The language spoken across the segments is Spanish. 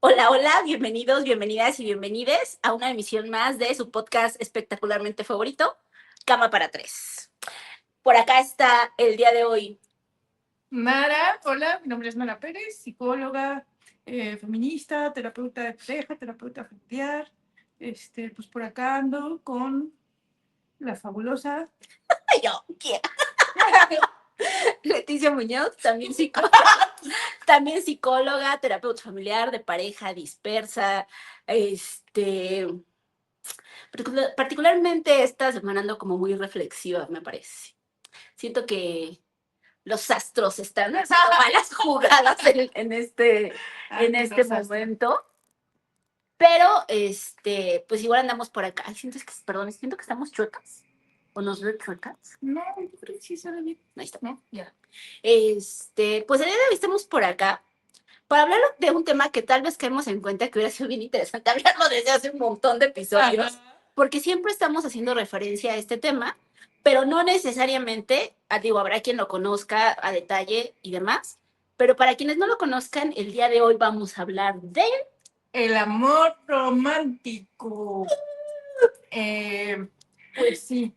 Hola, hola, bienvenidos, bienvenidas y bienvenides a una emisión más de su podcast espectacularmente favorito, Cama para Tres. Por acá está el día de hoy. Mara, hola, mi nombre es Mara Pérez, psicóloga, feminista, terapeuta de pareja, terapeuta familiar. Pues por acá ando con la fabulosa. Ay, yo, ¿quién? Leticia Muñoz, también psicóloga, terapeuta familiar de pareja dispersa. Particularmente esta semana ando como muy reflexiva, me parece. Siento que los astros están haciendo malas jugadas en este momento. Pero, pues igual andamos por acá. Ay, siento que estamos chuecas. ¿O nos ve chuecas? No, yo creo que sí suena bien. Ahí está. No, ya. Pues el día de hoy estamos por acá para hablar de un tema que tal vez caemos en cuenta que hubiera sido bien interesante hablarlo desde hace un montón de episodios, porque siempre estamos haciendo referencia a este tema, pero no necesariamente, digo, habrá quien lo conozca a detalle y demás, pero para quienes no lo conozcan, el día de hoy vamos a hablar de El amor romántico. Pues sí,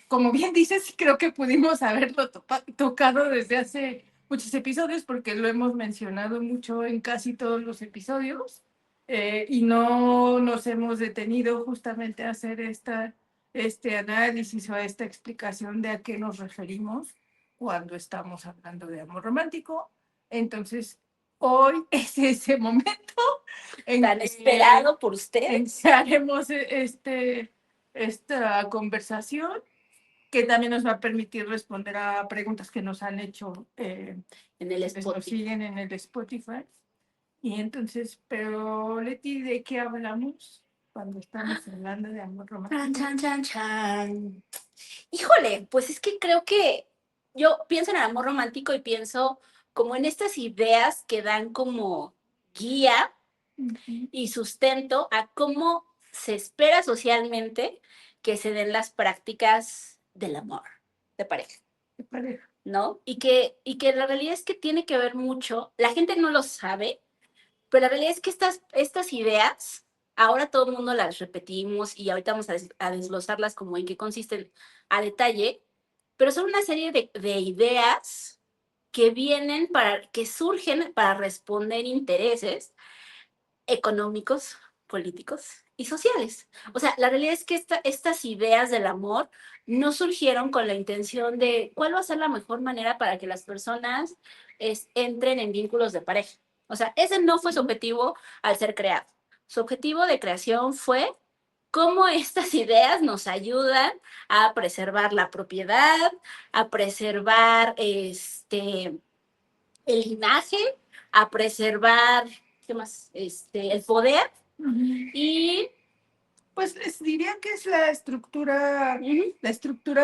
como bien dices, creo que pudimos haberlo tocado desde hace muchos episodios porque lo hemos mencionado mucho en casi todos los episodios, y no nos hemos detenido justamente a hacer este análisis o esta explicación de a qué nos referimos cuando estamos hablando de amor romántico. Entonces, hoy es ese momento tan esperado por usted. Iniciaremos esta conversación que también nos va a permitir responder a preguntas que nos han hecho en el nos Spotify. siguen en el Spotify. Y entonces, pero Leti, ¿de qué hablamos cuando estamos hablando de amor romántico? Chan, chan, chan. Híjole, pues es que creo que yo pienso en el amor romántico y pienso como en estas ideas que dan como guía y sustento a cómo se espera socialmente que se den las prácticas del amor de pareja, De pareja. ¿no? Y que la realidad es que tiene que ver mucho, la gente no lo sabe, pero la realidad es que estas ideas, ahora todo el mundo las repetimos y ahorita vamos a desglosarlas como en qué consisten a detalle, pero son una serie de ideas que surgen para responder intereses económicos, políticos y sociales. O sea, la realidad es que estas ideas del amor no surgieron con la intención de cuál va a ser la mejor manera para que las personas entren en vínculos de pareja. O sea, ese no fue su objetivo al ser creado. Su objetivo de creación fue cómo estas ideas nos ayudan a preservar la propiedad, a preservar el linaje, a preservar, ¿qué más? El poder y Pues diría que es la estructura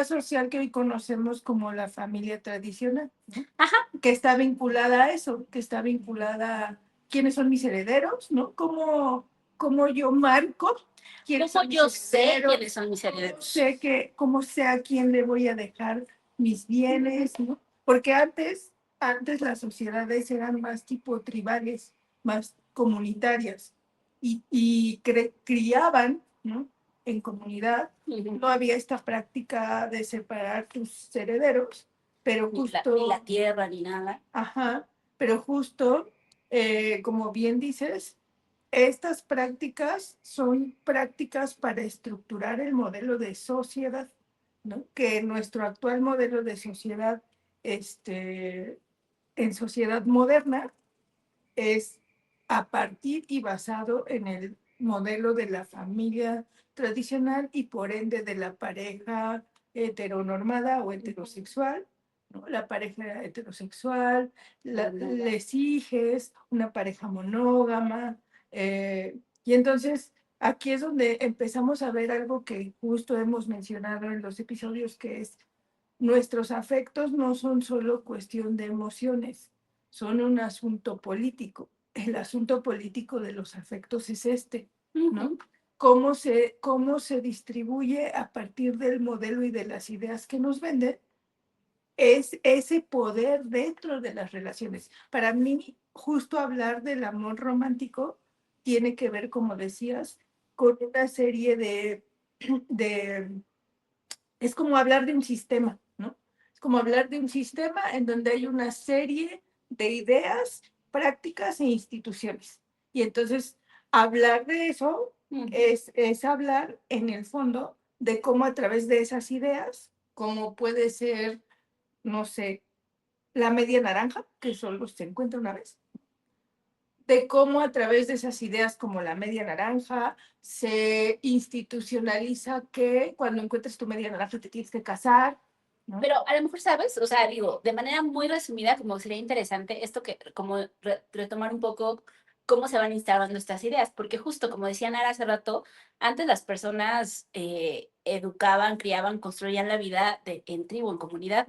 social que hoy conocemos como la familia tradicional, ¿no? Ajá. Que está vinculada a eso, que está vinculada a quiénes son mis herederos, ¿no? ¿Cómo yo marco quiénes ¿Cómo son yo mis sé herederos? quiénes son mis herederos? ¿Cómo sé a quién le voy a dejar mis bienes, ¿no? Porque antes las sociedades eran más tipo tribales, más comunitarias y criaban, ¿no? En comunidad. No había esta práctica de separar tus herederos, pero justo... Ni la tierra, ni nada. Ajá, pero justo, como bien dices, estas prácticas son prácticas para estructurar el modelo de sociedad, ¿no? Que nuestro actual modelo de sociedad, en sociedad moderna, es a partir y basado en el modelo de la familia tradicional y por ende de la pareja heteronormada o heterosexual, ¿no? La pareja heterosexual, les hijes, una pareja monógama, y entonces aquí es donde empezamos a ver algo que justo hemos mencionado en los episodios, que es nuestros afectos no son solo cuestión de emociones, son un asunto político. El asunto político de los afectos es ¿no? Cómo se distribuye a partir del modelo y de las ideas que nos venden, es ese poder dentro de las relaciones. Para mí, justo hablar del amor romántico tiene que ver, como decías, con una serie de es como hablar de un sistema, ¿no? Es como hablar de un sistema en donde hay una serie de ideas, prácticas e instituciones. Y entonces, hablar de eso es hablar, en el fondo, de cómo a través de esas ideas, como puede ser, no sé, la media naranja, que solo se encuentra una vez, de cómo a través de esas ideas como la media naranja se institucionaliza que cuando encuentres tu media naranja te tienes que casar, ¿no? Pero a lo mejor, ¿sabes? O sea, digo, de manera muy resumida, como sería interesante esto que, como retomar un poco cómo se van instalando estas ideas, porque justo como decía Nara hace rato, antes las personas educaban, criaban, construían la vida en tribu, en comunidad,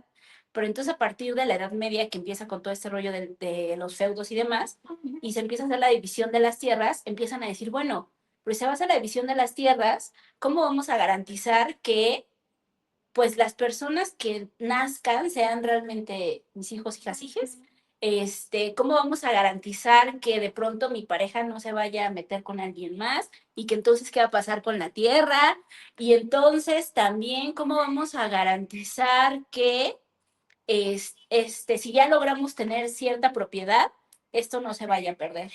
pero entonces a partir de la Edad Media, que empieza con todo este rollo de los feudos y demás, y se empieza a hacer la división de las tierras, empiezan a decir, bueno, pues se va a hacer la división de las tierras, ¿cómo vamos a garantizar que pues las personas que nazcan sean realmente mis hijos, hijas, hijes? ¿Cómo vamos a garantizar que de pronto mi pareja no se vaya a meter con alguien más? Y que entonces, ¿qué va a pasar con la tierra? Y entonces también, ¿cómo vamos a garantizar que si ya logramos tener cierta propiedad, esto no se vaya a perder?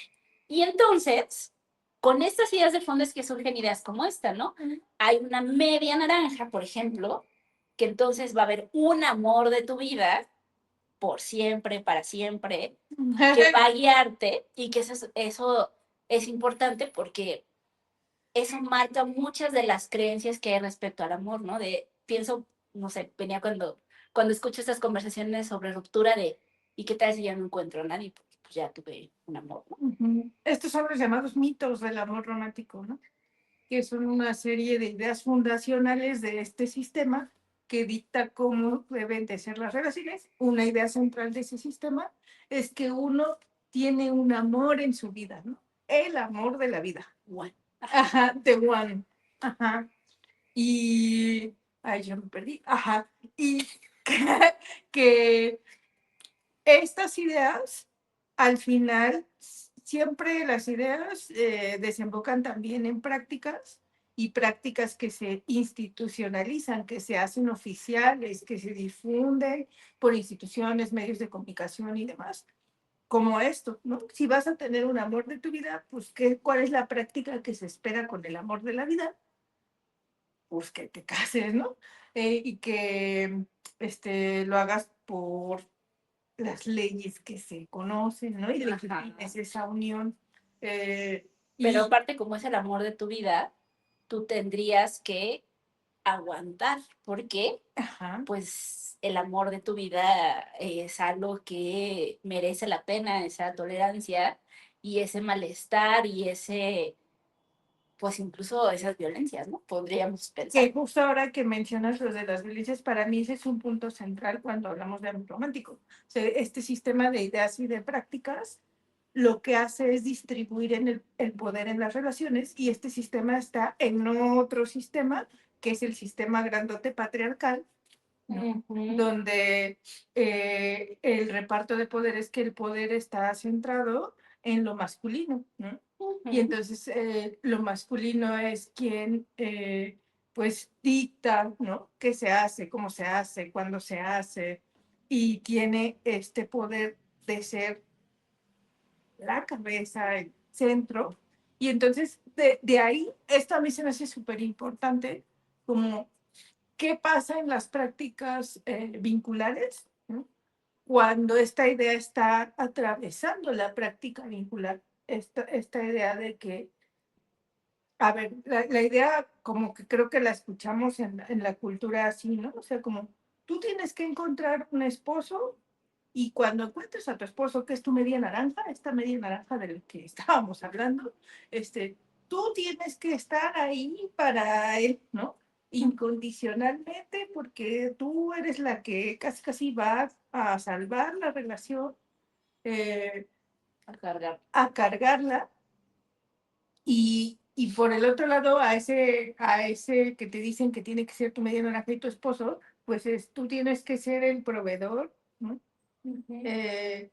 Y entonces, con estas ideas de fondo es que surgen ideas como esta, ¿no? Hay una media naranja, por ejemplo, que entonces va a haber un amor de tu vida por siempre, para siempre, que va a guiarte y que eso es importante porque eso marca muchas de las creencias que hay respecto al amor, ¿no? Pienso, no sé, venía cuando escucho estas conversaciones sobre ruptura ¿y qué tal si ya no encuentro a nadie? Porque pues ya tuve un amor, ¿no? Estos son los llamados mitos del amor romántico, ¿no? Que son una serie de ideas fundacionales de este sistema que dicta cómo deben de ser las relaciones. Una idea central de ese sistema es que uno tiene un amor en su vida, ¿no? El amor de la vida. One. Ajá, the one. Ajá. Y, ay, yo me perdí. Ajá. Y que estas ideas, al final, siempre las ideas desembocan también en prácticas y prácticas que se institucionalizan, que se hacen oficiales, que se difunden por instituciones, medios de comunicación y demás, como esto, ¿no? Si vas a tener un amor de tu vida, pues, ¿cuál es la práctica que se espera con el amor de la vida? Pues que te cases, ¿no? Y que lo hagas por las leyes que se conocen, ¿no? Y de que tienes esa unión. Pero Y, aparte, como es el amor de tu vida, tú tendrías que aguantar, porque ajá, pues el amor de tu vida es algo que merece la pena, esa tolerancia y ese malestar y pues incluso esas violencias, ¿no? Podríamos pensar. que justo ahora que mencionas lo de las violencias, para mí ese es un punto central cuando hablamos de amor romántico. O sea, este sistema de ideas y de prácticas lo que hace es distribuir el poder en las relaciones y este sistema está en otro sistema, que es el sistema grandote patriarcal, ¿no? Donde el reparto de poder es que el poder está centrado en lo masculino, ¿no? Y entonces lo masculino es quien pues dicta, ¿no? ¿Qué se hace, cómo se hace, cuándo se hace? Y tiene este poder de ser la cabeza, el centro. Y entonces de ahí, esto a mí se me hace súper importante, como qué pasa en las prácticas vinculares, ¿no? Cuando esta idea está atravesando la práctica vincular, esta idea de que, a ver, la idea como que creo que la escuchamos en la cultura así, ¿no? O sea, como tú tienes que encontrar un esposo y cuando encuentres a tu esposo, que es tu media naranja, esta media naranja del que estábamos hablando, tú tienes que estar ahí para él, ¿no? Incondicionalmente, porque tú eres la que casi casi va a salvar la relación, eh, A cargar. a cargarla. Y por el otro lado, a ese que te dicen que tiene que ser tu media naranja y tu esposo, pues tú tienes que ser el proveedor, ¿no? Uh -huh. Eh,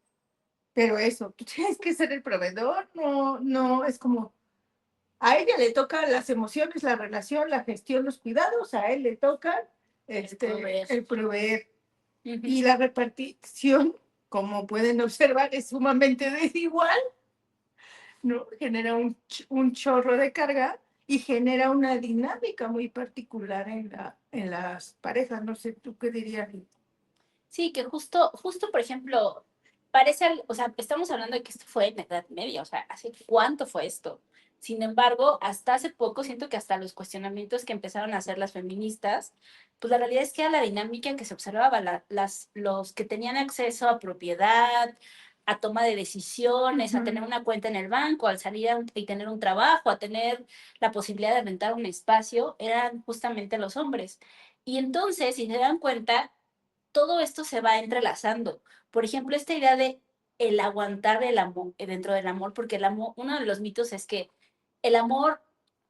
pero eso, tú tienes que ser el proveedor, no, no, es como, a ella le tocan las emociones, la relación, la gestión, los cuidados, a él le toca proveer. el proveer. Ujú. Y la repartición, como pueden observar, es sumamente desigual, ¿no? Genera un chorro de carga y genera una dinámica muy particular en las parejas. No sé, ¿tú qué dirías? Sí, que justo, por ejemplo, parece, o sea, estamos hablando de que esto fue en la Edad Media, o sea, ¿hace cuánto fue esto? Sin embargo, hasta hace poco siento que hasta los cuestionamientos que empezaron a hacer las feministas, pues la realidad es que era la dinámica que se observaba, los que tenían acceso a propiedad, a toma de decisiones, a tener una cuenta en el banco, al salir y tener un trabajo, a tener la posibilidad de rentar un espacio, eran justamente los hombres. Y entonces, si se dan cuenta, todo esto se va entrelazando. Por ejemplo, esta idea de el aguantar el amor, dentro del amor, porque el amor, uno de los mitos es que el amor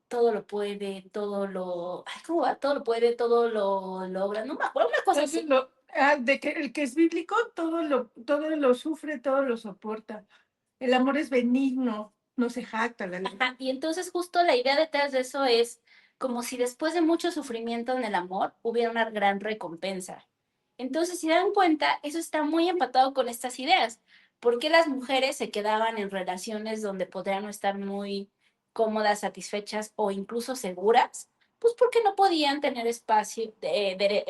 todo lo puede, todo lo, ay, ¿cómo va? Todo lo puede, todo lo logra, no me acuerdo, una cosa así. De que el que es bíblico todo lo sufre, todo lo soporta. El amor es benigno, no se jacta. Ajá, y entonces justo la idea detrás de eso es como si después de mucho sufrimiento en el amor hubiera una gran recompensa. Entonces, si dan cuenta, eso está muy empatado con estas ideas. ¿Por qué las mujeres se quedaban en relaciones donde podrían no estar muy cómodas, satisfechas o incluso seguras? Pues porque no podían tener espacio,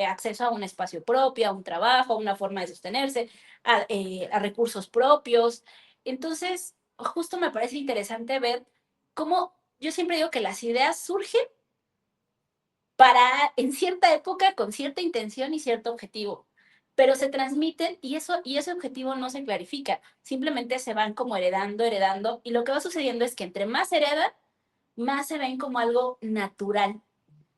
acceso a un espacio propio, a un trabajo, a una forma de sostenerse, a recursos propios. Entonces, justo me parece interesante ver cómo yo siempre digo que las ideas surgen para en cierta época con cierta intención y cierto objetivo, pero se transmiten y ese objetivo no se clarifica, simplemente se van como heredando y lo que va sucediendo es que entre más heredan, más se ven como algo natural.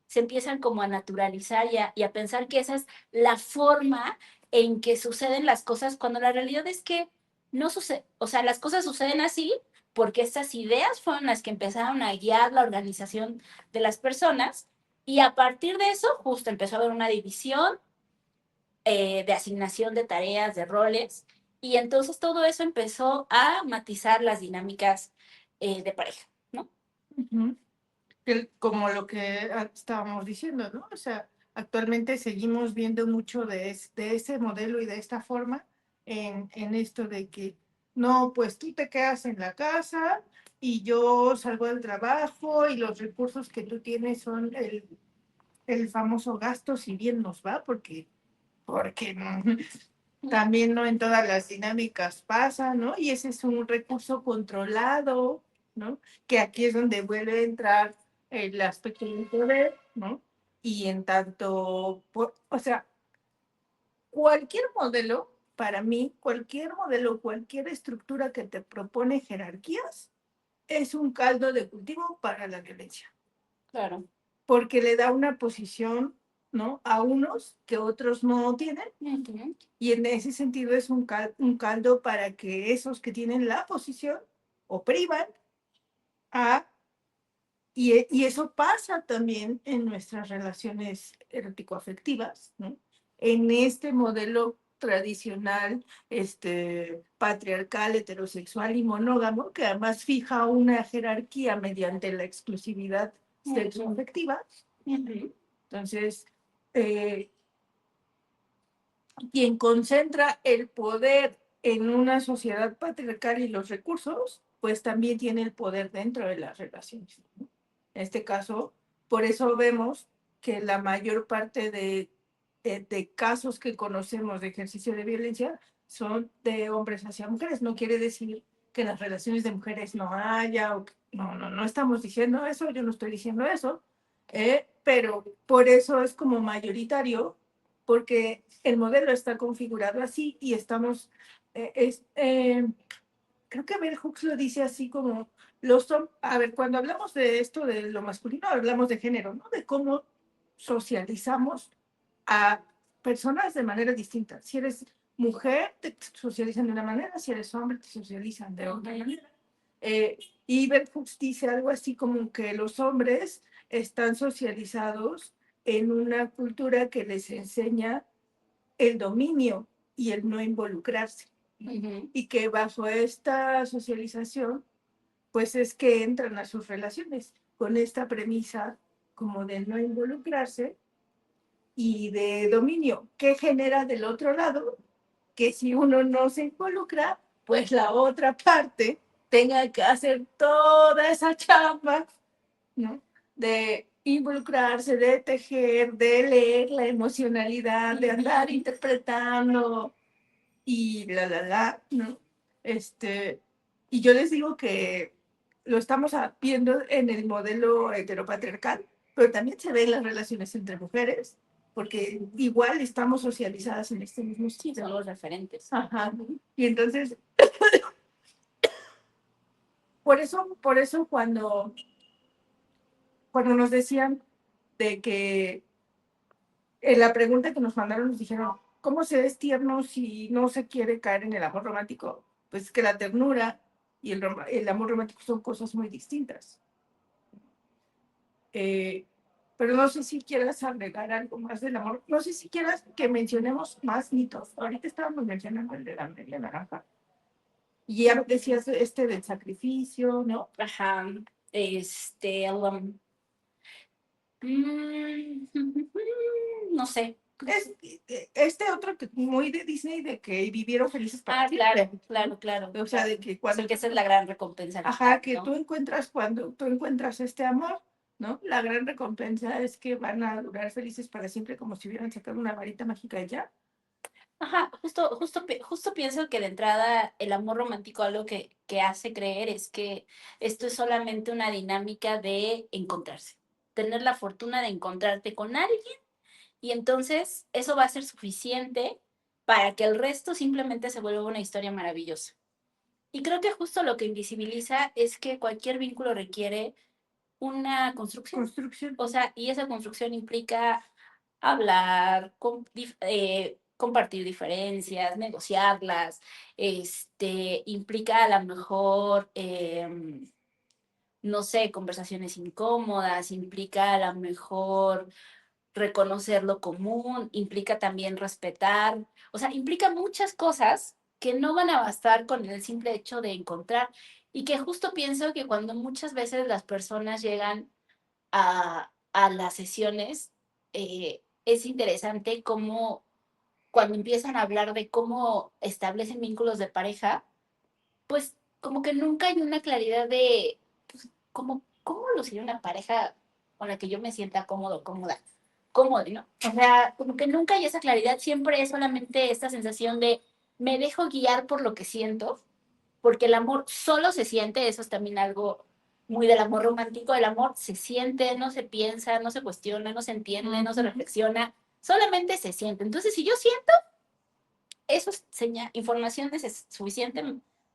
Se empiezan como a naturalizar y a pensar que esa es la forma en que suceden las cosas, cuando la realidad es que no sucede, o sea, las cosas suceden así porque estas ideas fueron las que empezaron a guiar la organización de las personas y a partir de eso justo empezó a haber una división de asignación de tareas, de roles, y entonces todo eso empezó a matizar las dinámicas de pareja, ¿no? Ujú. Como lo que estábamos diciendo, ¿no? O sea, actualmente seguimos viendo mucho de ese modelo y de esta forma en esto de que, no, pues tú te quedas en la casa y yo salgo del trabajo y los recursos que tú tienes son el famoso gasto, si bien nos va, porque no, también no en todas las dinámicas pasa, ¿no? Y ese es un recurso controlado, ¿no? Que aquí es donde vuelve a entrar el aspecto del poder, ¿no? Y en tanto, o sea, cualquier modelo, para mí, cualquier modelo, cualquier estructura que te propone jerarquías, es un caldo de cultivo para la violencia, Claro. porque le da una posición, ¿no? A unos que otros no tienen. Uh-huh. Y en ese sentido es un caldo para que esos que tienen la posición opriman a... Y eso pasa también en nuestras relaciones erótico-afectivas, ¿no? En este modelo tradicional, patriarcal, heterosexual y monógamo, que además fija una jerarquía mediante la exclusividad sexoafectiva. Uh-huh. Entonces, eh, quien concentra el poder en una sociedad patriarcal y los recursos, pues también tiene el poder dentro de las relaciones, ¿no? En este caso, por eso vemos que la mayor parte de casos que conocemos de ejercicio de violencia son de hombres hacia mujeres. No quiere decir que en las relaciones de mujeres no haya, no estamos diciendo eso, yo no estoy diciendo eso, pero por eso es como mayoritario, porque el modelo está configurado así y estamos, creo que Bell Hooks lo dice así como, a ver, cuando hablamos de esto de lo masculino, hablamos de género, ¿no? De cómo socializamos a personas de manera distinta. Si eres mujer, te socializan de una manera, si eres hombre, te socializan de otra manera. Y Bell Hooks dice algo así como que los hombres están socializados en una cultura que les enseña el dominio y el no involucrarse. Ujú. Y que bajo esta socialización, pues es que entran a sus relaciones con esta premisa como de no involucrarse y de dominio, que genera del otro lado que si uno no se involucra, pues la otra parte tenga que hacer toda esa chamba, ¿no? De involucrarse, de tejer, de leer la emocionalidad, de andar interpretando y ¿no? Y yo les digo que lo estamos viendo en el modelo heteropatriarcal, pero también se ve en las relaciones entre mujeres, porque igual estamos socializadas en este mismo Sí, sitio. son los referentes. Ajá. Y entonces, por eso cuando nos decían de que en la pregunta que nos mandaron nos dijeron, ¿cómo se es tierno si no se quiere caer en el amor romántico? Pues que la ternura y el amor romántico son cosas muy distintas. Eh, pero no sé si quieras agregar algo más del amor. No sé si quieras que mencionemos más mitos. Ahorita estábamos mencionando el de la media naranja. Y ya decías del sacrificio, ¿no? Ajá. Mm, no sé. Es, otro que muy de Disney de que vivieron felices para Ah, claro, siempre. claro, claro. O sea, claro. de que O cuando sea, que esa es la gran recompensa al ajá, final, que ¿no? cuando tú encuentras este amor, ¿no? La gran recompensa es que van a durar felices para siempre como si hubieran sacado una varita mágica y ya. Ajá, justo pienso que de entrada el amor romántico algo que hace creer es que esto es solamente una dinámica de encontrarse, tener la fortuna de encontrarte con alguien y entonces eso va a ser suficiente para que el resto simplemente se vuelva una historia maravillosa. Y creo que justo lo que invisibiliza es que cualquier vínculo requiere una construcción. Construcción. O sea, y esa construcción implica hablar, compartir diferencias, negociarlas, implica a lo mejor, no sé, conversaciones incómodas, implica a lo mejor reconocer lo común, implica también respetar, o sea, implica muchas cosas que no van a bastar con el simple hecho de encontrar y que justo pienso que cuando muchas veces las personas llegan a las sesiones, es interesante cómo cuando empiezan a hablar de cómo establecen vínculos de pareja, pues como que nunca hay una claridad de pues, cómo lucir una pareja con la que yo me sienta cómodo, cómoda, cómodo, ¿no? O sea, como que nunca hay esa claridad, siempre es solamente esta sensación de me dejo guiar por lo que siento, porque el amor solo se siente, eso es también algo muy del amor romántico, el amor se siente, no se piensa, no se cuestiona, no se entiende, no se reflexiona, solamente se siente. Entonces, si yo siento, eso es información suficiente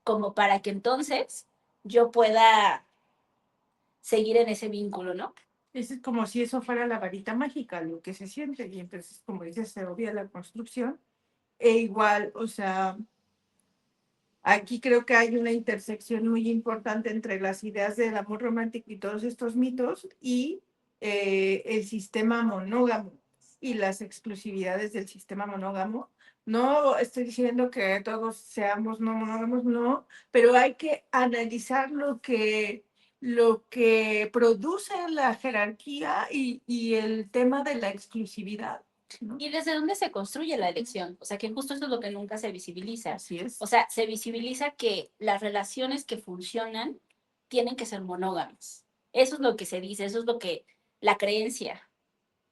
como para que entonces yo pueda seguir en ese vínculo, ¿no? Es como si eso fuera la varita mágica, lo que se siente. Y entonces, como dices, se obvia la construcción. E igual, o sea, aquí creo que hay una intersección muy importante entre las ideas del amor romántico y todos estos mitos y el sistema monógamo y las exclusividades del sistema monógamo. No estoy diciendo que todos seamos no monógamos, no, pero hay que analizar lo que produce la jerarquía y el tema de la exclusividad, ¿no? ¿Y desde dónde se construye la elección? O sea, que justo eso es lo que nunca se visibiliza. Así es. O sea, se visibiliza que las relaciones que funcionan tienen que ser monógamas. Eso es lo que se dice, eso es lo que la creencia.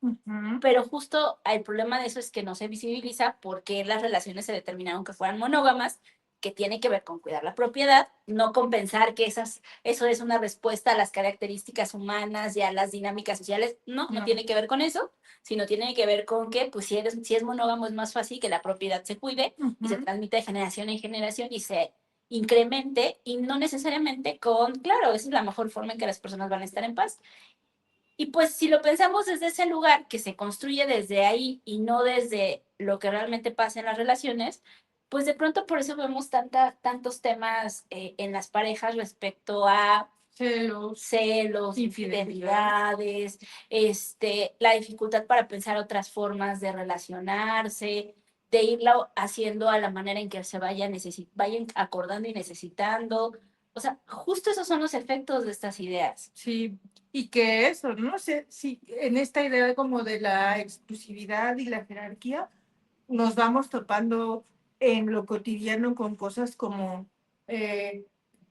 Ujú. Pero justo el problema de eso es que no se visibiliza porque las relaciones se determinaron que fueran monógamas, que tiene que ver con cuidar la propiedad, no con pensar que eso es una respuesta a las características humanas y a las dinámicas sociales. No tiene que ver con eso, sino tiene que ver con que, pues, si es monógamo es más fácil que la propiedad se cuide y se transmita de generación en generación y se incremente y no necesariamente claro, esa es la mejor forma en que las personas van a estar en paz. Y pues si lo pensamos desde ese lugar, que se construye desde ahí y no desde lo que realmente pasa en las relaciones, pues de pronto por eso vemos tantos temas en las parejas respecto a celos, infidelidades, la dificultad para pensar otras formas de relacionarse, de irla haciendo a la manera en que se vayan acordando y necesitando. O sea, justo esos son los efectos de estas ideas. Sí, y que eso, no sé si en esta idea como de la exclusividad y la jerarquía, nos vamos topando en lo cotidiano con cosas como,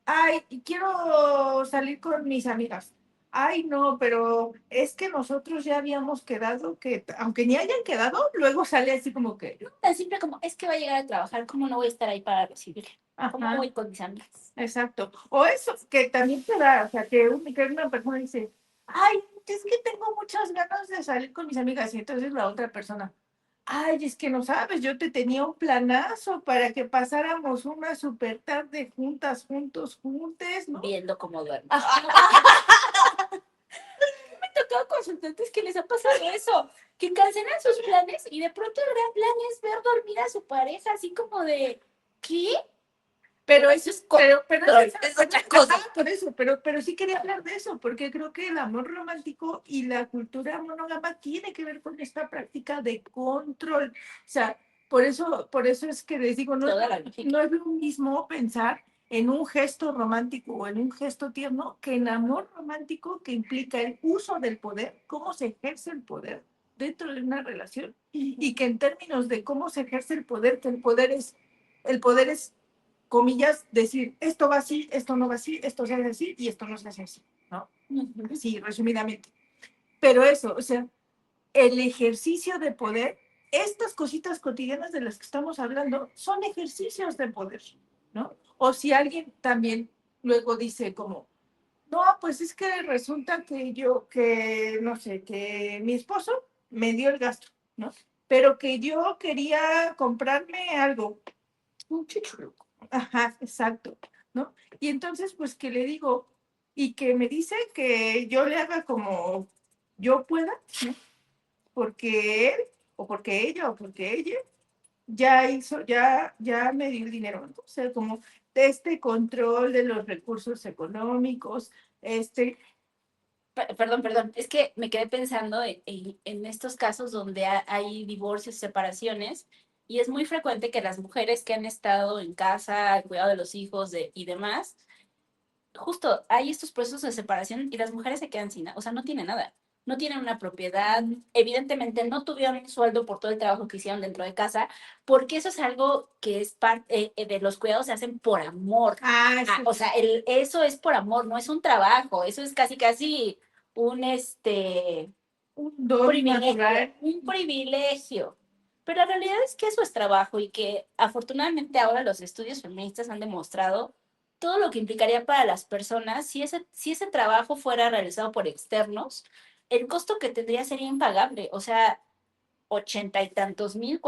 ay, quiero salir con mis amigas. Ay, no, pero es que nosotros ya habíamos quedado que, aunque ni hayan quedado, luego sale así como que, Tan simple como, es que va a llegar a trabajar, ¿cómo no voy a estar ahí para recibirle? ¿Cómo ajá, voy con mis amigas? exacto. O eso, que también te da, o sea, que una persona dice, ay, es que tengo muchas ganas de salir con mis amigas, y entonces la otra persona, ay, es que no sabes, yo te tenía un planazo para que pasáramos una super tarde juntas, juntos, juntes, ¿no? Viendo cómo duerme. Ajá. Me ha tocado consultantes que les ha pasado eso, que cancelan sus planes y de pronto el gran plan es ver dormir a su pareja, así como de, ¿qué? Pero eso es, pero Es otra cosa. ajá, por eso, pero sí quería hablar de eso, porque creo que el amor romántico y la cultura monógama tiene que ver con esta práctica de control. O sea, por eso es que les digo, Toda la lógica. no es lo mismo pensar en un gesto romántico o en un gesto tierno que en amor romántico que implica el uso del poder, cómo se ejerce el poder dentro de una relación y que en términos de cómo se ejerce el poder, que el poder es comillas, decir, esto va así, esto no va así, esto se hace así y esto no se hace así, ¿no? Sí, resumidamente. Pero eso, o sea, el ejercicio de poder, estas cositas cotidianas de las que estamos hablando, son ejercicios de poder, ¿no? O si alguien también luego dice como, no, pues es que resulta que no sé, que mi esposo me dio el gasto, ¿no? Pero que yo quería comprarme algo, un chichuelo. Ajá, exacto, ¿no? Y entonces, pues que le digo, y que me dice que yo le haga como yo pueda, ¿no? Porque él, o porque ella, o porque ella, ya hizo, ya me dio el dinero, ¿no? O sea, como este control de los recursos económicos, Perdón, es que me quedé pensando en estos casos donde hay divorcios, separaciones, y es muy frecuente que las mujeres que han estado en casa, al cuidado de los hijos y demás, justo hay estos procesos de separación y las mujeres se quedan sin nada, o sea, no tienen nada. No tienen una propiedad, evidentemente no tuvieron un sueldo por todo el trabajo que hicieron dentro de casa, porque eso es algo que es parte de los cuidados, se hacen por amor. O sea, eso es por amor, no es un trabajo, eso es casi, casi un, un don natural. un privilegio. Pero la realidad es que eso es trabajo y que afortunadamente ahora los estudios feministas han demostrado todo lo que implicaría para las personas si ese trabajo fuera realizado por externos, el costo que tendría sería impagable. O sea, 80 y tantos mil,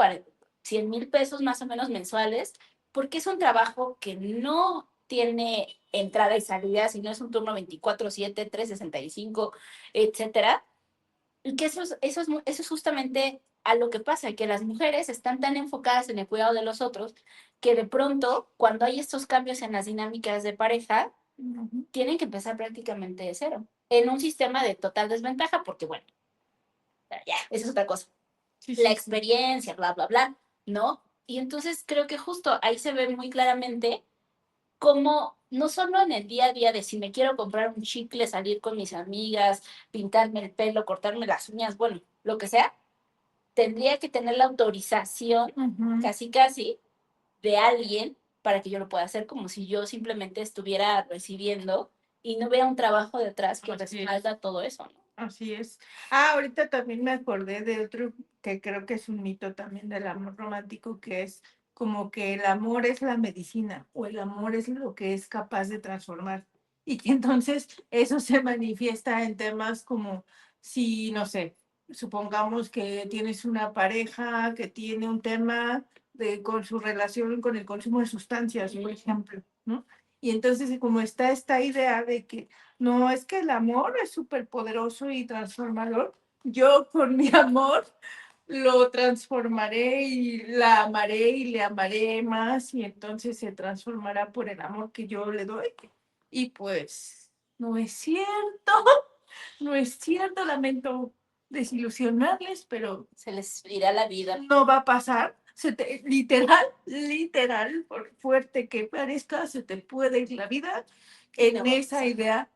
100,000 pesos más o menos mensuales, porque es un trabajo que no tiene entrada y salida, sino es un turno 24/7, 365, etcétera. Y que eso es justamente a lo que pasa, que las mujeres están tan enfocadas en el cuidado de los otros que de pronto, cuando hay estos cambios en las dinámicas de pareja, tienen que empezar prácticamente de cero, en un sistema de total desventaja, porque bueno, ya, esa es otra cosa. Sí, La sí, experiencia, bla, bla, bla, ¿no? Y entonces creo que justo ahí se ve muy claramente cómo no solo en el día a día de si me quiero comprar un chicle, salir con mis amigas, pintarme el pelo, cortarme las uñas, bueno, lo que sea, tendría que tener la autorización casi casi de alguien para que yo lo pueda hacer, como si yo simplemente estuviera recibiendo y no vea un trabajo detrás que respalda todo eso, ¿no? así es. Ah, ahorita también me acordé de otro que creo que es un mito también del amor romántico, que es como que el amor es la medicina o el amor es lo que es capaz de transformar. Y que entonces eso se manifiesta en temas como si, no sé, supongamos que tienes una pareja que tiene un tema con su relación con el consumo de sustancias, por ejemplo, ¿no? Y entonces como está esta idea de que no, es que el amor es súper poderoso y transformador. Yo con mi amor lo transformaré y la amaré y le amaré más y entonces se transformará por el amor que yo le doy. Y pues no es cierto, no es cierto, lamento desilusionarles, pero Se les irá la vida. no va a pasar literal, por fuerte que parezca, se te puede ir la vida Sí, en no, esa idea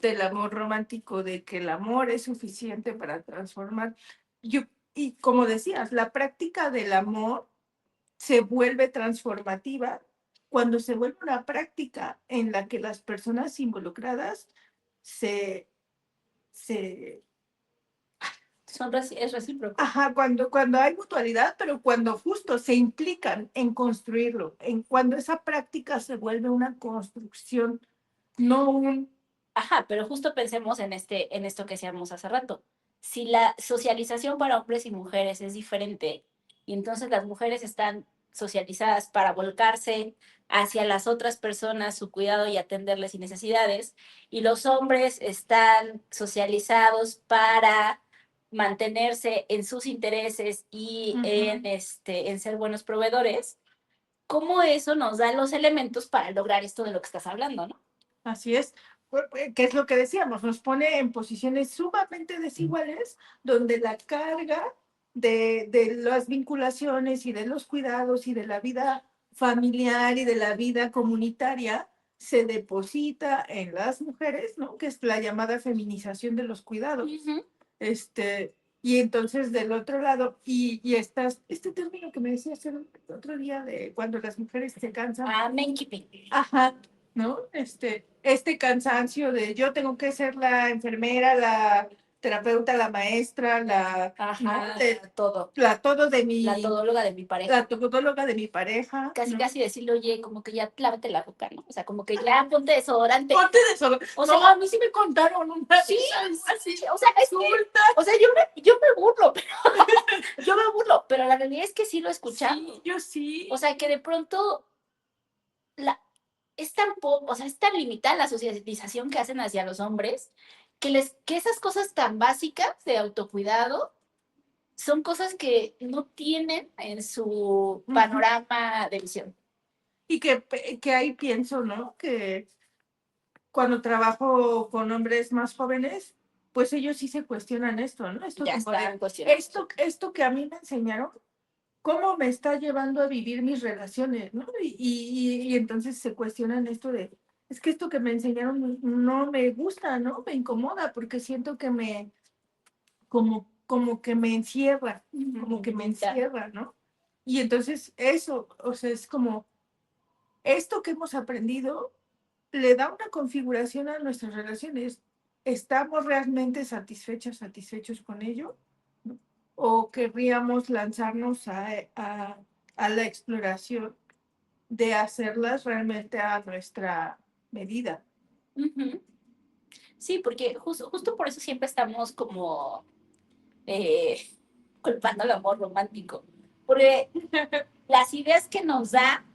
del amor romántico, de que el amor es suficiente para transformar. Yo, y como decías, la práctica del amor se vuelve transformativa cuando se vuelve una práctica en la que las personas involucradas se, se es recíproco. ajá, cuando hay mutualidad, pero cuando justo se implican en construirlo, en cuando esa práctica se vuelve una construcción, no un... Ajá, pero justo pensemos en esto que decíamos hace rato. Si la socialización para hombres y mujeres es diferente, y entonces las mujeres están socializadas para volcarse hacia las otras personas, su cuidado y atenderles sus necesidades, y los hombres están socializados para mantenerse en sus intereses y en ser buenos proveedores, ¿cómo eso nos da los elementos para lograr esto de lo que estás hablando, no? Así es, que es lo que decíamos, nos pone en posiciones sumamente desiguales, donde la carga de las vinculaciones y de los cuidados y de la vida familiar y de la vida comunitaria se deposita en las mujeres, ¿no? Que es la llamada feminización de los cuidados. Y entonces del otro lado, y estás, este término que me decías el otro día de cuando las mujeres se cansan. Ah, keeping. Ajá, ¿no? Este cansancio de yo tengo que ser la enfermera, la terapeuta, la maestra, Ajá, ¿no? todo. La todo de La mi, todóloga de mi pareja. la todóloga de mi pareja. Casi, ¿no? casi decirle, oye, como que ya lávate la boca, ¿no? O sea, como que ya ponte desodorante. Ponte desodorante. O No, sea, a mí sí me contaron una sí, así. o sea, es que, o sea, yo me burlo, pero, yo me burlo, pero la realidad es que sí lo he escuchado. Sí, yo sí. O sea, que de pronto la, es tan o sea, es tan limitada la socialización que hacen hacia los hombres que esas cosas tan básicas de autocuidado son cosas que no tienen en su panorama de visión. Y que ahí pienso, ¿no? Que cuando trabajo con hombres más jóvenes, pues ellos sí se cuestionan esto, ¿no? Esto Ya como de, están cuestionando. esto que a mí me enseñaron, ¿cómo me está llevando a vivir mis relaciones, ¿no? Y entonces se cuestionan esto de, es que esto que me enseñaron no me gusta, ¿no? Me incomoda porque siento que como que me encierra, como que me encierra, ¿no? Y entonces eso, o sea, es como, esto que hemos aprendido le da una configuración a nuestras relaciones. ¿Estamos realmente satisfechos con ello? ¿No? ¿O querríamos lanzarnos a la exploración de hacerlas realmente a nuestra medida? Sí, porque justo por eso siempre estamos como eh, culpando al amor romántico. Porque las ideas que nos da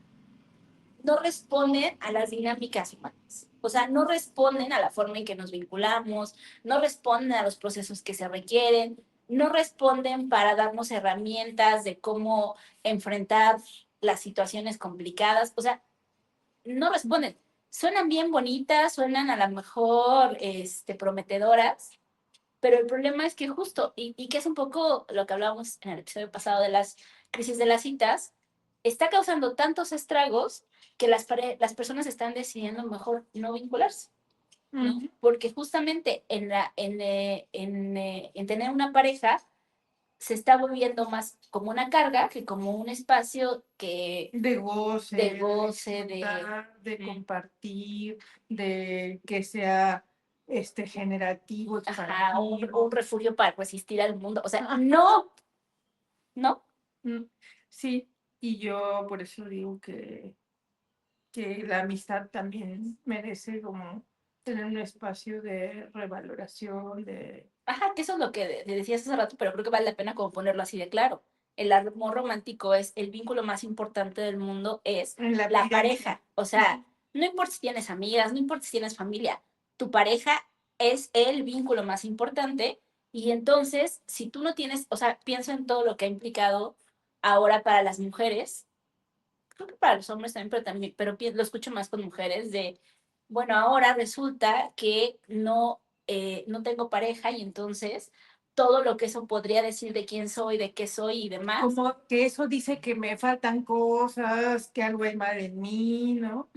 no responden a las dinámicas humanas. O sea, no responden a la forma en que nos vinculamos, no responden a los procesos que se requieren, no responden para darnos herramientas de cómo enfrentar las situaciones complicadas. O sea, no responden. Suenan bien bonitas, suenan a lo mejor prometedoras, pero el problema es que justo, y que es un poco lo que hablábamos en el episodio pasado de las crisis de las citas, está causando tantos estragos que las personas están decidiendo mejor no vincularse, ¿no? Porque justamente en tener una pareja se está volviendo más como una carga que como un espacio que De goce, de de compartir, de que sea generativo, ajá, expansivo. un refugio para resistir al mundo. O sea, no, no. Sí, y yo por eso digo que la amistad también merece como tener un espacio de revaloración, de... Ajá, que eso es lo que decías hace rato, pero creo que vale la pena como ponerlo así de claro. El amor romántico es el vínculo más importante del mundo, es En la la pirámide. pareja. O sea, no importa si tienes amigas, no importa si tienes familia, tu pareja es el vínculo más importante. Y entonces, si tú no tienes, o sea, pienso en todo lo que ha implicado ahora para las mujeres, creo que para los hombres también, pero lo escucho más con mujeres de, bueno, ahora resulta que no tengo pareja y entonces todo lo que eso podría decir de quién soy, de qué soy y demás. Como que eso dice que me faltan cosas, que algo hay mal en mí, ¿no?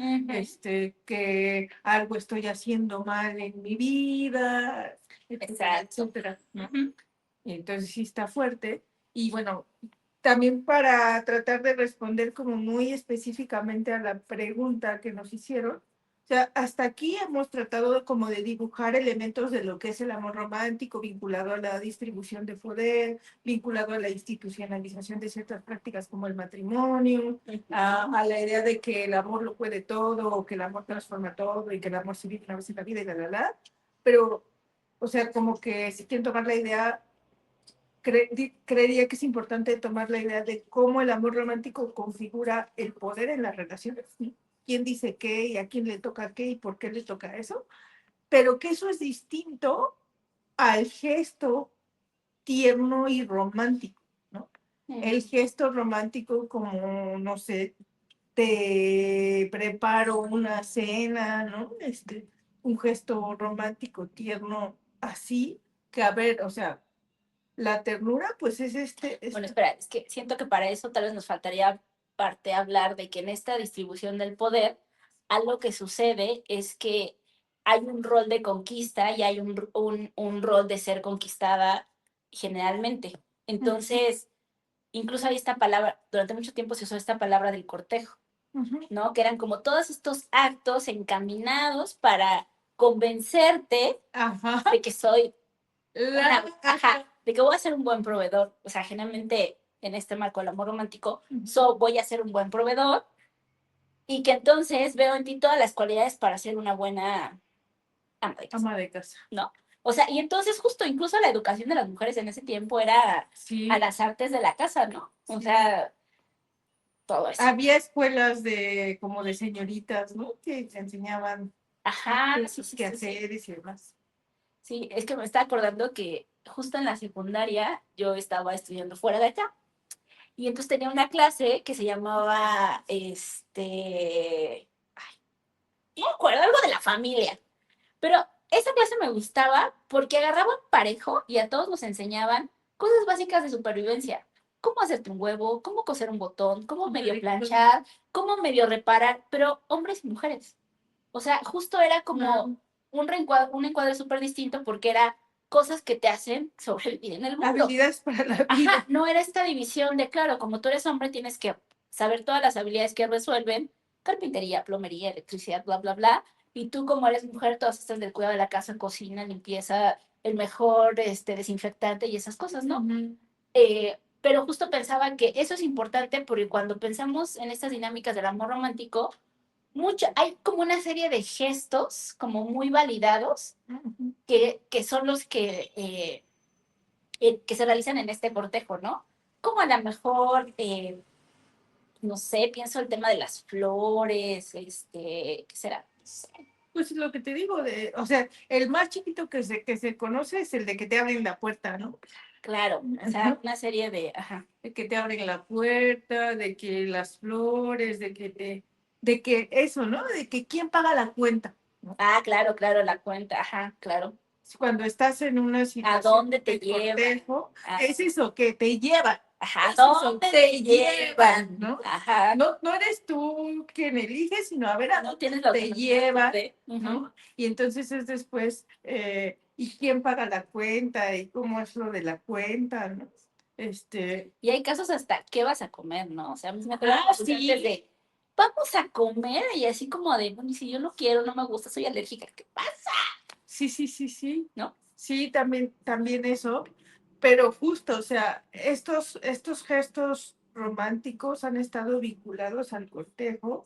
Que algo estoy haciendo mal en mi vida, etcétera, Exacto. etcétera, ¿no? Ujú. Y entonces sí está fuerte. Y bueno, también para tratar de responder como muy específicamente a la pregunta que nos hicieron, o sea, hasta aquí hemos tratado como de dibujar elementos de lo que es el amor romántico vinculado a la distribución de poder, vinculado a la institucionalización de ciertas prácticas como el matrimonio, a la idea de que el amor lo puede todo, o que el amor transforma todo, y que el amor se vive una vez en la vida y la. Pero, o sea, como que si quieren tomar la idea, creería que es importante tomar la idea de cómo el amor romántico configura el poder en las relaciones, ¿sí? Quién dice qué y a quién le toca qué y por qué le toca eso, pero que eso es distinto al gesto tierno y romántico, ¿no? El gesto romántico como, no sé, te preparo una cena, ¿no? Un gesto romántico tierno así, que a ver, o sea, la ternura, pues es Bueno, espera, es que siento que para eso tal vez nos faltaría parte hablar de que en esta distribución del poder, algo que sucede es que hay un rol de conquista y hay un rol de ser conquistada generalmente. Entonces, incluso hay esta palabra, durante mucho tiempo se usó esta palabra del cortejo, ¿no? Que eran como todos estos actos encaminados para convencerte Ajá. de que soy ajá, de que voy a ser un buen proveedor. O sea, generalmente en este marco del amor romántico, voy a ser un buen proveedor y que entonces veo en ti todas las cualidades para ser una buena ama de casa, ¿no? O sea, y entonces justo incluso la educación de las mujeres en ese tiempo era sí, a las artes de la casa, ¿no? O sea, todo eso. Había escuelas como de señoritas, ¿no? Que se enseñaban Ajá, sí, qué hacer y demás. Sí, es que me está acordando que justo en la secundaria yo estaba estudiando fuera de acá. Y entonces tenía una clase que se llamaba, no me acuerdo, algo de la familia. Pero esa clase me gustaba porque agarraban parejo y a todos nos enseñaban cosas básicas de supervivencia. Cómo hacerte un huevo, cómo coser un botón, cómo medio planchar, cómo medio reparar, pero hombres y mujeres. O sea, justo era como un encuadre súper distinto porque era cosas que te hacen sobrevivir en el mundo. Habilidades para la vida. Ajá, no era esta división de, claro, como tú eres hombre, tienes que saber todas las habilidades que resuelven, carpintería, plomería, electricidad, bla, bla, bla. Y tú, como eres mujer, todas estas del cuidado de la casa, cocina, limpieza, el mejor desinfectante y esas cosas, ¿no? Pero justo pensaba que eso es importante porque cuando pensamos en estas dinámicas del amor romántico, hay como una serie de gestos como muy validados que son los que se realizan en este cortejo, ¿no? Como a lo mejor, no sé, pienso el tema de las flores, ¿qué será? No sé. Pues lo que te digo, o sea, el más chiquito que se conoce es el de que te abren la puerta, ¿no? Claro, o sea, una serie de, ajá. De que te abren la puerta, de que las flores, de que eso, ¿no? De que quién paga la cuenta, ¿no? Ah, claro, claro, la cuenta, ajá, claro. Cuando estás en una ¿A situación dónde te de llevan? cortejo, es eso, que te llevan. Ajá, Es eso, ¿dónde te llevan, ¿no? Ajá. No eres tú quien elige, sino a ver a No dónde tienes la te autonomía llevan, de, ¿no? Y entonces es después, ¿y quién paga la cuenta? ¿Y cómo es lo de la cuenta? ¿No? Y hay casos hasta, ¿qué vas a comer, no? O sea, a mí me acuerdo Sí, de, vamos a comer, y así como de, bueno, y si yo no quiero, no me gusta, soy alérgica, ¿qué pasa? sí, ¿No? sí, también eso, pero justo, o sea, estos gestos románticos han estado vinculados al cortejo.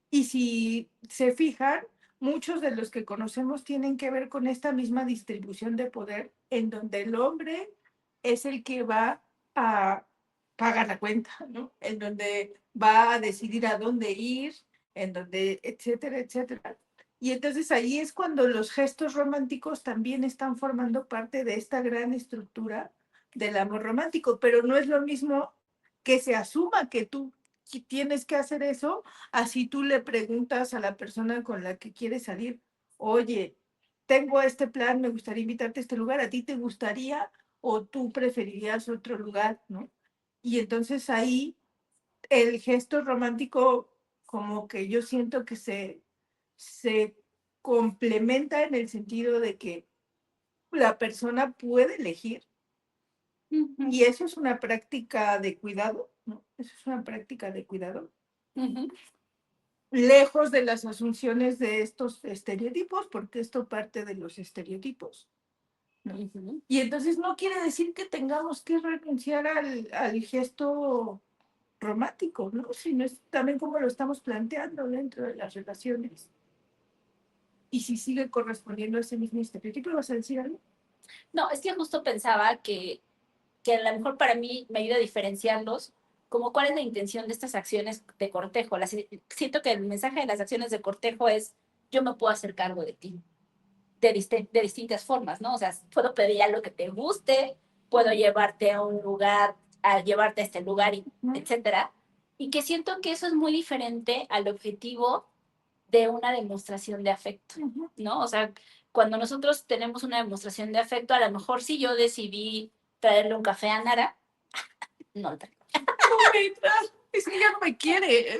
Y si se fijan, muchos de los que conocemos tienen que ver con esta misma distribución de poder, en donde el hombre es el que va a pagar la cuenta, ¿no? En donde va a decidir a dónde ir, en donde, etcétera, etcétera. Y entonces ahí es cuando los gestos románticos también están formando parte de esta gran estructura del amor romántico, pero no es lo mismo que se asuma que tú tienes que hacer eso. Así tú le preguntas a la persona con la que quieres salir, oye, tengo este plan, me gustaría invitarte a este lugar, ¿a ti te gustaría? o tú preferirías otro lugar, ¿no? Y entonces ahí el gesto romántico como que yo siento que se complementa en el sentido de que la persona puede elegir Ujú, y eso es una práctica de cuidado, ¿no? Eso es una práctica de cuidado. ujú, Lejos de las asunciones de estos estereotipos, porque esto parte de los estereotipos, ¿no? ujú. Y entonces no quiere decir que tengamos que renunciar al gesto romántico, ¿no? Sino es también como lo estamos planteando dentro de las relaciones. Y si sigue correspondiendo a ese mismo estereotipo, ¿vas a decir algo? No, es que justo pensaba que a lo mejor para mí me ayuda a diferenciarlos, como cuál es la intención de estas acciones de cortejo. Siento que el mensaje de las acciones de cortejo es, yo me puedo hacer cargo de ti, de distintas formas, ¿no? O sea, puedo pedir algo que te guste, puedo llevarte a un lugar, a llevarte a este lugar, etcétera. Y que siento que eso es muy diferente al objetivo de una demostración de afecto, ¿no? O sea, cuando nosotros tenemos una demostración de afecto, a lo mejor si yo decidí traerle un café a Nara, no lo traigo. No me traes, es que ya no me quiere.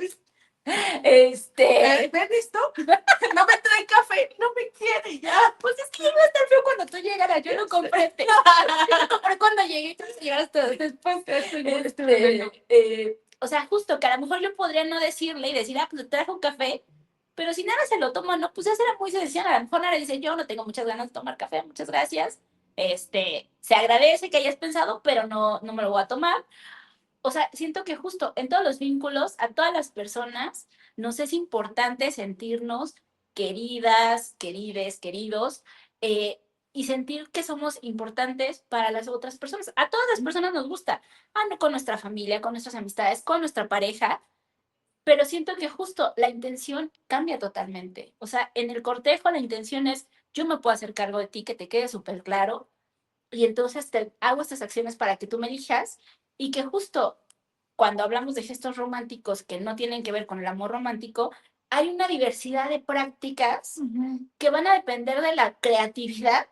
¿Ven esto? No me trae café, no me quiere ya. Pues es que iba a estar feo cuando tú llegaras, yo lo compré, yo lo compré cuando llegué y tú llegaste después. O sea, justo que a lo mejor yo podría no decirle y decir, ah, pues te traje un café, pero si Nara se lo toma, no, pues ya será muy sencillo. A lo mejor Nara dice, yo no tengo muchas ganas de tomar café, muchas gracias. Se agradece que hayas pensado, pero no me lo voy a tomar. O sea, siento que justo en todos los vínculos, a todas las personas, nos es importante sentirnos queridas, querides, queridos, eh, y sentir que somos importantes para las otras personas. A todas las personas nos gusta, con nuestra familia, con nuestras amistades, con nuestra pareja, pero siento que justo la intención cambia totalmente. O sea, en el cortejo la intención es, yo me puedo hacer cargo de ti, que te quede súper claro, y entonces te hago estas acciones para que tú me elijas y que justo cuando hablamos de gestos románticos que no tienen que ver con el amor romántico, hay una diversidad de prácticas que van a depender de la creatividad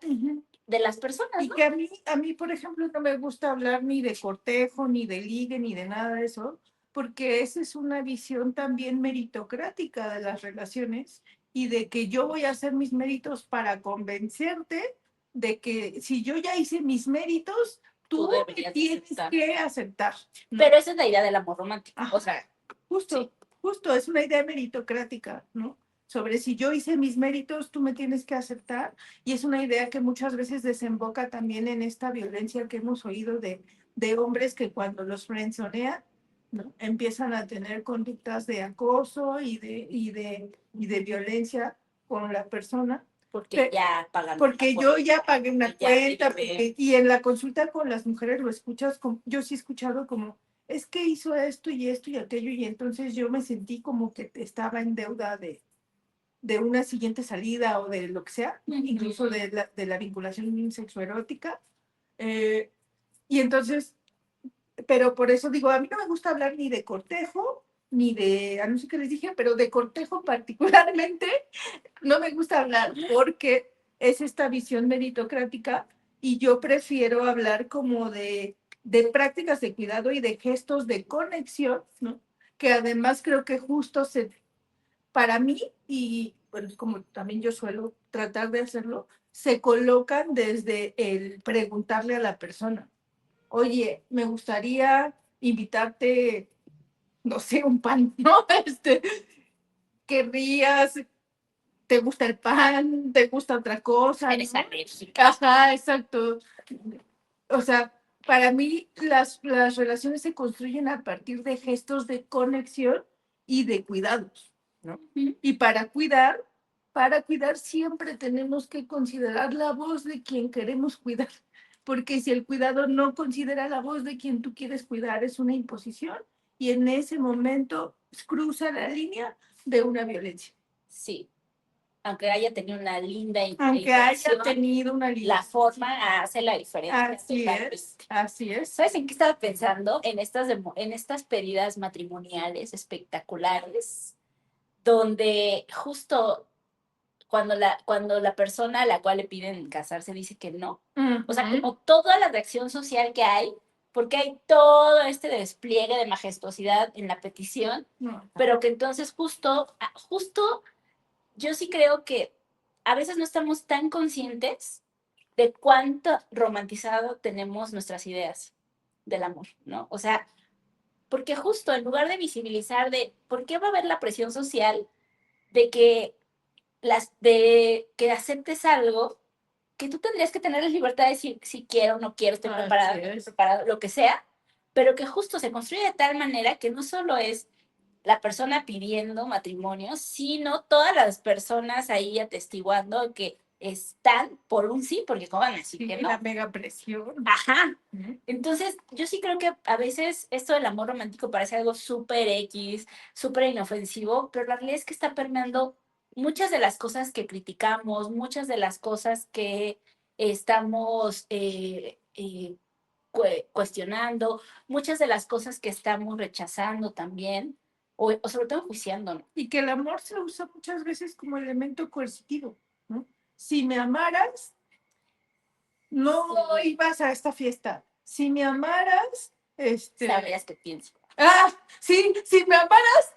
de las personas, Y ¿no? que a mí, por ejemplo, no me gusta hablar ni de cortejo, ni de ligue, ni de nada de eso, porque esa es una visión también meritocrática de las relaciones y de que yo voy a hacer mis méritos para convencerte de que si yo ya hice mis méritos, tú me tienes que aceptar, ¿no? Pero esa es la idea del amor romántico. Ajá. O sea, Justo, sí. justo, es una idea meritocrática, ¿no? Sobre si yo hice mis méritos, tú me tienes que aceptar. Y es una idea que muchas veces desemboca también en esta violencia que hemos oído de hombres que cuando los frenzonean, ¿no? Empiezan a tener conductas de acoso y de violencia con la persona. Porque ya pagan. Porque yo ya pagué una cuenta, porque... y en la consulta con las mujeres lo escuchas, yo sí he escuchado como, es que hizo esto y aquello, y entonces yo me sentí como que estaba en deuda de una siguiente salida o de lo que sea, incluso de la vinculación sexoerótica. eh, y entonces, pero por eso digo, a mí no me gusta hablar ni de cortejo, ni de, no sé qué les dije, pero de cortejo particularmente, no me gusta hablar porque es esta visión meritocrática y yo prefiero hablar como de prácticas de cuidado y de gestos de conexión, ¿no? Que además creo que justo para mí, y bueno, como también yo suelo tratar de hacerlo, se colocan desde el preguntarle a la persona, oye, me gustaría invitarte, no sé, un pan, ¿no? ¿Querrías te gusta el pan, te gusta otra cosa, Eres ¿no? alérgica. Ajá, exacto. O sea, para mí las relaciones se construyen a partir de gestos de conexión y de cuidados, ¿no? Y para cuidar siempre tenemos que considerar la voz de quien queremos cuidar, porque si el cuidado no considera la voz de quien tú quieres cuidar, es una imposición y en ese momento cruza la línea de una violencia. Sí, aunque haya tenido una linda Aunque haya intención, tenido una la línea. forma hace la diferencia. Así es, así es. ¿Sabes en qué estaba pensando? En estas pedidas matrimoniales espectaculares, donde justo cuando la persona a la cual le piden casarse dice que no. O sea, Ujú. como toda la reacción social que hay, porque hay todo este despliegue de majestuosidad en la petición, No. pero que entonces justo yo sí creo que a veces no estamos tan conscientes de cuánto romantizado tenemos nuestras ideas del amor, ¿no? O sea, porque justo en lugar de visibilizar de por qué va a haber la presión social de que de que aceptes algo que tú tendrías que tener la libertad de decir si quiero o no quiero, estoy preparada, no estoy preparada, lo que sea, pero que justo se construye de tal manera que no solo es la persona pidiendo matrimonio, sino todas las personas ahí atestiguando que están por un sí, porque cómo van a decir que no. La mega presión. Ajá. Entonces, yo sí creo que a veces esto del amor romántico parece algo súper X, súper inofensivo, pero la realidad es que está permeando muchas de las cosas que criticamos, muchas de las cosas que estamos cuestionando, muchas de las cosas que estamos rechazando también, o sobre todo enjuiciando, ¿no? Y que el amor se usa muchas veces como elemento coercitivo, ¿no? Si me amaras, no ibas a esta fiesta. Si me amaras, Sabrías qué pienso. Ah, sí, si me amaras,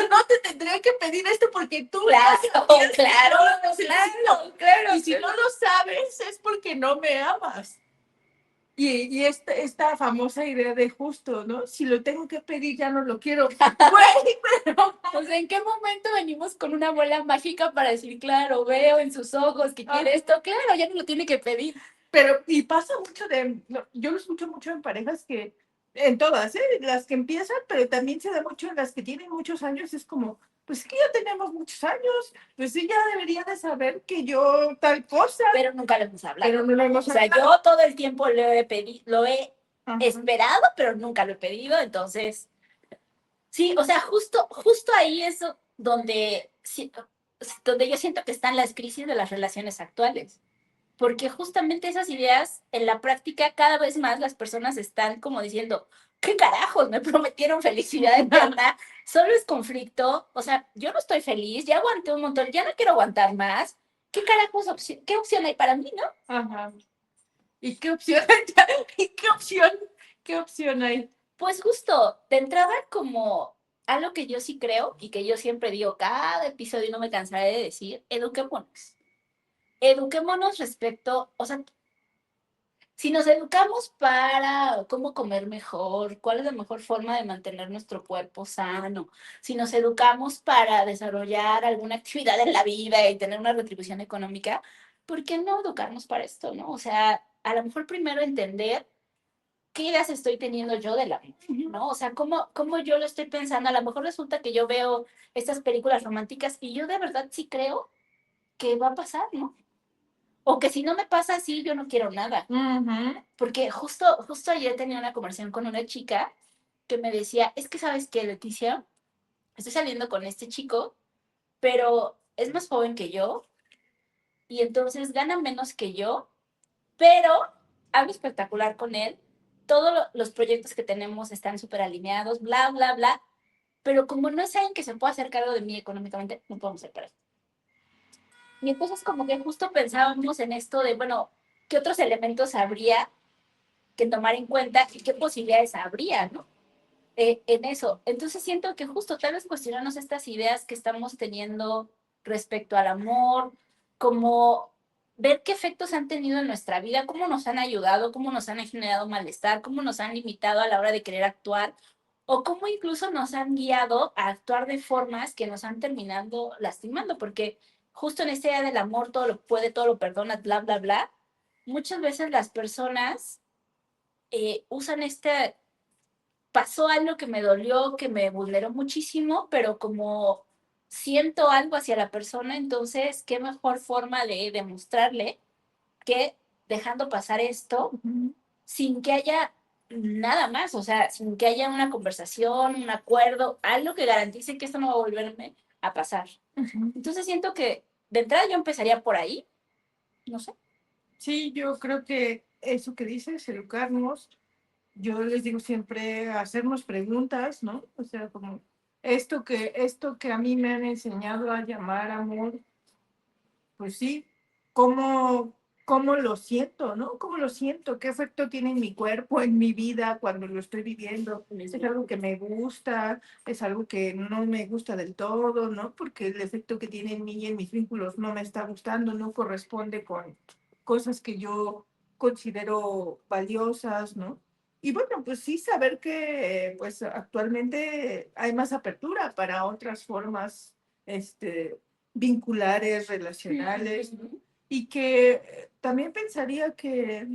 no te tendría que pedir esto porque tú Claro, lo sabías, claro, no lo necesito. claro. Y si no lo sabes, es porque no me amas. Y esta famosa idea de justo, ¿no? Si lo tengo que pedir, ya no lo quiero. Güey, pero O sea, ¿en qué momento venimos con una bola mágica para decir, claro, veo en sus ojos que quiere esto? Claro, ya no lo tiene que pedir. Pero, y pasa mucho yo lo escucho mucho en parejas que, en todas, ¿eh? Las que empiezan, pero también se da mucho en las que tienen muchos años, es como, pues que ya tenemos muchos años, pues ella debería de saber que yo tal cosa. Pero nunca lo hemos hablado. Pero no lo hemos hablado. O sea, yo todo el tiempo lo he esperado, pero nunca lo he pedido, entonces, sí, o sea, justo ahí es donde, donde yo siento que están las crisis de las relaciones actuales. Porque justamente esas ideas, en la práctica, cada vez más las personas están como diciendo, ¿qué carajos? Me prometieron felicidad eterna, solo es conflicto, o sea, yo no estoy feliz, ya aguanté un montón, ya no quiero aguantar más. ¿Qué carajos, qué opción hay para mí, no? Ajá. ¿Y qué opción? ¿Y qué opción hay? Pues justo, de entrada como algo que yo sí creo y que yo siempre digo cada episodio y no me cansaré de decir, eduquémonos. Eduquémonos respecto, o sea, si nos educamos para cómo comer mejor, cuál es la mejor forma de mantener nuestro cuerpo sano, si nos educamos para desarrollar alguna actividad en la vida y tener una retribución económica, ¿por qué no educarnos para esto, no? O sea, a lo mejor primero entender qué ideas estoy teniendo yo del amor, ¿no? O sea, cómo yo lo estoy pensando. A lo mejor resulta que yo veo estas películas románticas y yo de verdad sí creo que va a pasar, ¿no? O que si no me pasa así, yo no quiero nada. Porque justo ayer tenía una conversación con una chica que me decía, es que sabes qué, Leticia, estoy saliendo con este chico, pero es más joven que yo y entonces gana menos que yo, pero hablo espectacular con él, todos los proyectos que tenemos están súper alineados, bla, bla, bla, pero como no es alguien que se pueda hacer cargo de mí económicamente, no podemos ser pareja. Y entonces como que justo pensábamos en esto de, bueno, ¿qué otros elementos habría que tomar en cuenta y qué posibilidades habría, ¿no? En eso. Entonces siento que justo tal vez cuestionarnos estas ideas que estamos teniendo respecto al amor, como ver qué efectos han tenido en nuestra vida, cómo nos han ayudado, cómo nos han generado malestar, cómo nos han limitado a la hora de querer actuar, o cómo incluso nos han guiado a actuar de formas que nos han terminado lastimando, porque justo en esta idea del amor todo lo puede, todo lo perdona, bla, bla, bla, muchas veces las personas usan pasó algo que me dolió, que me vulneró muchísimo, pero como siento algo hacia la persona, entonces, qué mejor forma de demostrarle que dejando pasar esto sin que haya nada más, o sea, sin que haya una conversación, un acuerdo, algo que garantice que esto no va a volverme a pasar. Entonces siento que de entrada yo empezaría por ahí, no sé. Sí, yo creo que eso que dices, educarnos, yo les digo siempre hacernos preguntas, ¿no? O sea, como esto que a mí me han enseñado a llamar amor, pues sí, cómo lo siento, ¿no? ¿Cómo lo siento? ¿Qué efecto tiene en mi cuerpo, en mi vida cuando lo estoy viviendo? ¿Es algo que me gusta? ¿Es algo que no me gusta del todo, ¿no? Porque el efecto que tiene en mí y en mis vínculos no me está gustando, no corresponde con cosas que yo considero valiosas, ¿no? Y bueno, pues sí, saber que pues actualmente hay más apertura para otras formas vinculares, relacionales, ¿no? Y que también pensaría que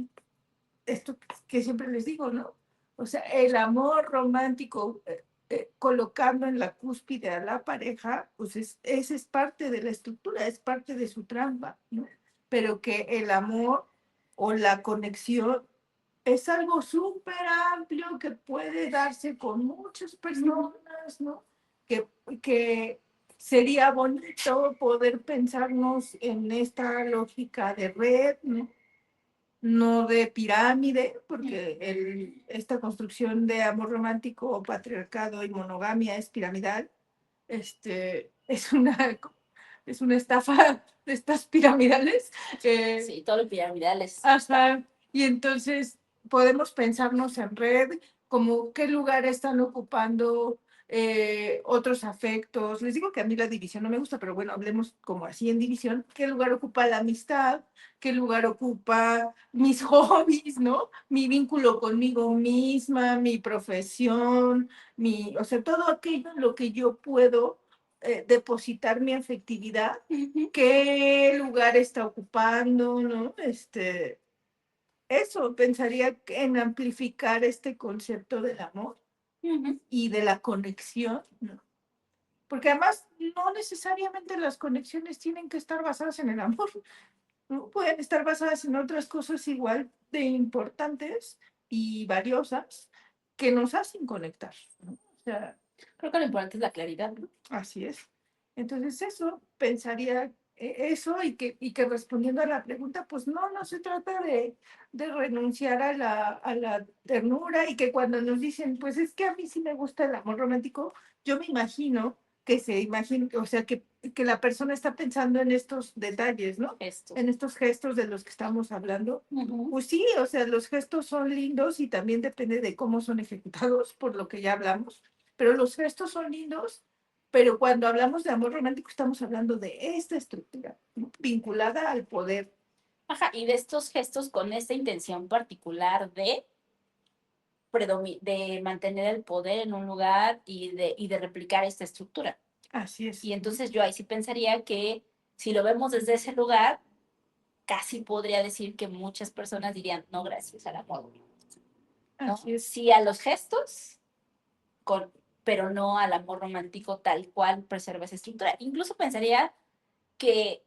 esto que siempre les digo, ¿no? O sea, el amor romántico, colocando en la cúspide a la pareja, pues ese es parte de la estructura, es parte de su trampa, ¿no? Pero que el amor o la conexión es algo súper amplio que puede darse con muchas personas, ¿no? Que sería bonito poder pensarnos en esta lógica de red, ¿no? No de pirámide, porque esta construcción de amor romántico, patriarcado y monogamia es piramidal. Es es una estafa de estas piramidales. Sí, todo lo piramidal es. Ajá. Y entonces podemos pensarnos en red, como qué lugar están ocupando otros afectos. Les digo que a mí la división no me gusta, pero bueno, hablemos como así en división. ¿Qué lugar ocupa la amistad? ¿Qué lugar ocupa mis hobbies, ¿no? Mi vínculo conmigo misma, mi profesión, o sea, todo aquello en lo que yo puedo depositar mi afectividad, qué lugar está ocupando, ¿no? Eso, pensaría en amplificar este concepto del amor y de la conexión, ¿no? Porque además no necesariamente las conexiones tienen que estar basadas en el amor, ¿no? Pueden estar basadas en otras cosas igual de importantes y valiosas que nos hacen conectar, ¿no? O sea, Creo que lo importante es la claridad, ¿no? así es. Entonces eso, pensaría eso y que respondiendo a la pregunta, pues no se trata de renunciar a la ternura y que cuando nos dicen, pues es que a mí sí me gusta el amor romántico, yo me imagino que se imagina, o sea, que la persona está pensando en estos detalles, ¿no? Esto. En estos gestos de los que estamos hablando. Pues sí, o sea, los gestos son lindos y también depende de cómo son ejecutados, por lo que ya hablamos, pero los gestos son lindos, pero cuando hablamos de amor romántico estamos hablando de esta estructura, ¿no? Vinculada al poder. Ajá, y de estos gestos con esta intención particular de mantener el poder en un lugar y de replicar esta estructura. Así es. Y entonces yo ahí sí pensaría que si lo vemos desde ese lugar, casi podría decir que muchas personas dirían, no, gracias al amor, ¿no? Así es. Sí a los gestos, con, pero no al amor romántico tal cual preserva esa estructura. Incluso pensaría que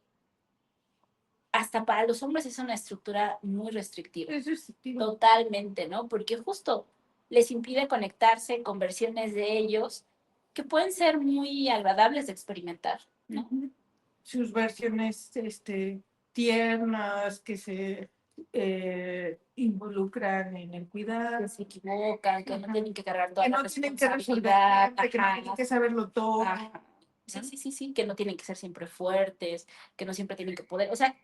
hasta para los hombres es una estructura muy restrictiva. Es restrictivo. Totalmente, ¿no? Porque justo les impide conectarse con versiones de ellos que pueden ser muy agradables de experimentar, ¿no? Sus versiones tiernas que se involucran en el cuidado. Que se equivocan, que no tienen que cargar toda que la no tienen que resolver responsabilidad. siempre, que no tienen que saberlo todo. Ajá. Sí, que no tienen que ser siempre fuertes, que no siempre tienen que poder, o sea,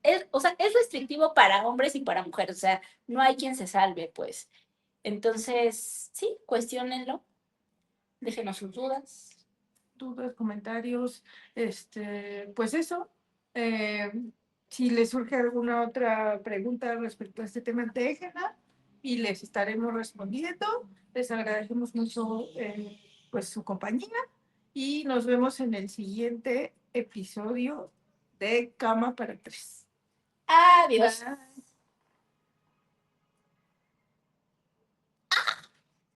es restrictivo para hombres y para mujeres, o sea, no hay quien se salve, pues. Entonces, sí, cuestiónenlo, déjenos sus dudas. Dudas, comentarios, pues eso. eh, si les surge alguna otra pregunta respecto a este tema, déjenla y les estaremos respondiendo. Les agradecemos mucho pues su compañía y nos vemos en el siguiente episodio de Cama para Tres. Adiós. Bye.